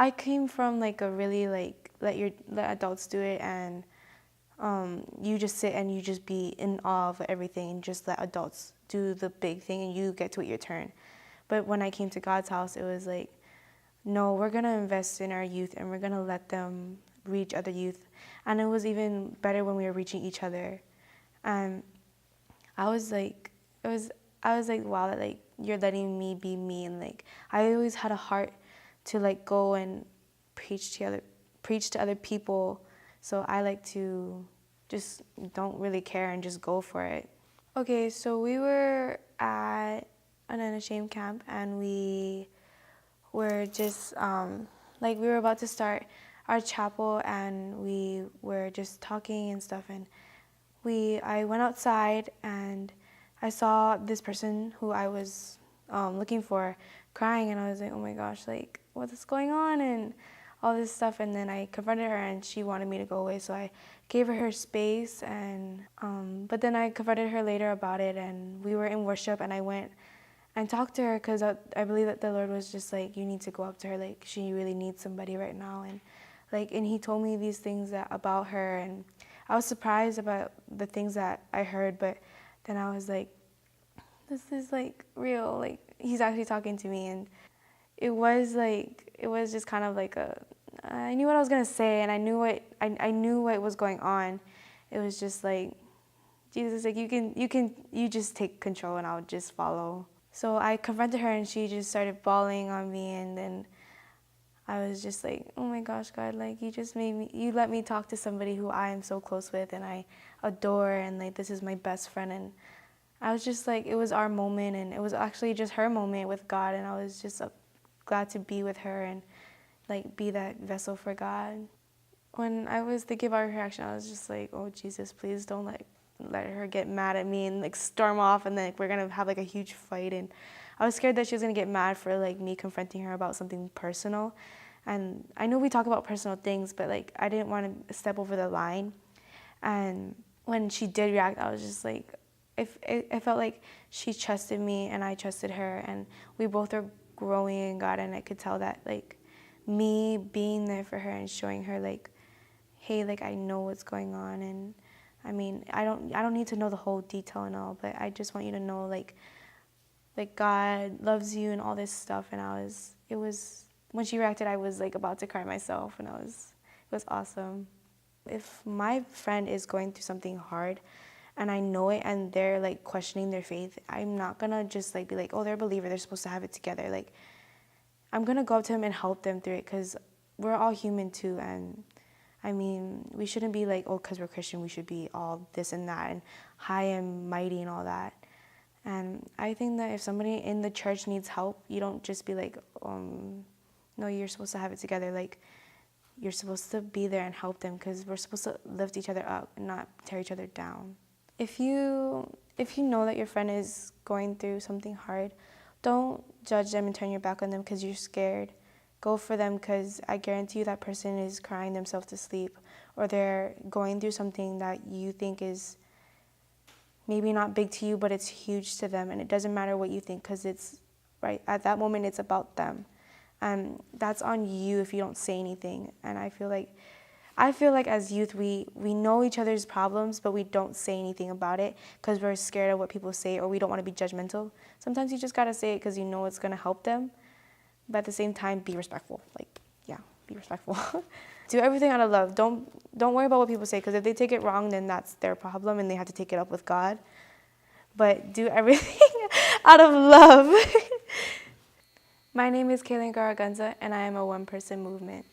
I came from like a really like let adults do it, and you just sit and you just be in awe of everything and just let adults do the big thing and you get to wait your turn. But when I came to God's house, it was like, no, we're going to invest in our youth and we're going to let them reach other youth. And it was even better when we were reaching each other. And I was like, wow, that like you're letting me be me. And like, I always had a heart to like go and preach to other people. So I like to just don't really care and just go for it. Okay, so we were at an unashamed camp, and we were just like we were about to start our chapel, and we were just talking and stuff, and I went outside and I saw this person who I was looking for crying, and I was like, oh my gosh, like what's going on and all this stuff. And then I confronted her and she wanted me to go away, so I gave her space. And but then I confronted her later about it, and we were in worship, and I went and talked to her because I believe that the Lord was just like, you need to go up to her, like she really needs somebody right now. And he told me these things about her, and I was surprised about the things that I heard, but then I was like, this is like real, like he's actually talking to me. And it was just kind of like I knew what I was gonna say, and I knew what was going on. It was just like, Jesus, like you just take control and I'll just follow. So I confronted her and she just started bawling on me, and then I was just like, oh my gosh, God, like you let me talk to somebody who I am so close with and I adore, and like this is my best friend. And I was just like, it was our moment, and it was actually just her moment with God, and I was just glad to be with her and like be that vessel for God. When I was thinking about her reaction, I was just like, oh Jesus, please don't let her get mad at me and like storm off, and then like, we're gonna have like a huge fight. And I was scared that she was gonna get mad for like me confronting her about something personal. And I know we talk about personal things, but like I didn't want to step over the line. And when she did react, I was just like, I felt like she trusted me and I trusted her, and we both are growing in God. And I could tell that like me being there for her and showing her like, hey, like I know what's going on. And I mean, I don't need to know the whole detail and all, but I just want you to know like God loves you and all this stuff. And it was when she reacted, I was like about to cry myself, and it was awesome. If my friend is going through something hard and I know it and they're like questioning their faith, I'm not gonna just like be like, oh, they're a believer, they're supposed to have it together. Like I'm gonna go up to them and help them through it, because we're all human too. And I mean, we shouldn't be like, oh, because we're Christian, we should be all this and that and high and mighty and all that. And I think that if somebody in the church needs help, you don't just be like, no, you're supposed to have it together. Like, you're supposed to be there and help them, because we're supposed to lift each other up and not tear each other down. If you know that your friend is going through something hard, don't judge them and turn your back on them because you're scared. Go for them, because I guarantee you that person is crying themselves to sleep, or they're going through something that you think is maybe not big to you, but it's huge to them. And it doesn't matter what you think, because it's right at that moment, it's about them. And that's on you if you don't say anything. And I feel like as youth, we know each other's problems, but we don't say anything about it because we're scared of what people say, or we don't want to be judgmental. Sometimes you just got to say it because you know it's going to help them. But at the same time, be respectful. Like, yeah, be respectful. Do everything out of love. Don't worry about what people say, because if they take it wrong, then that's their problem and they have to take it up with God. But do everything out of love. My name is Kaelyn Garaganza, and I am a one-person movement.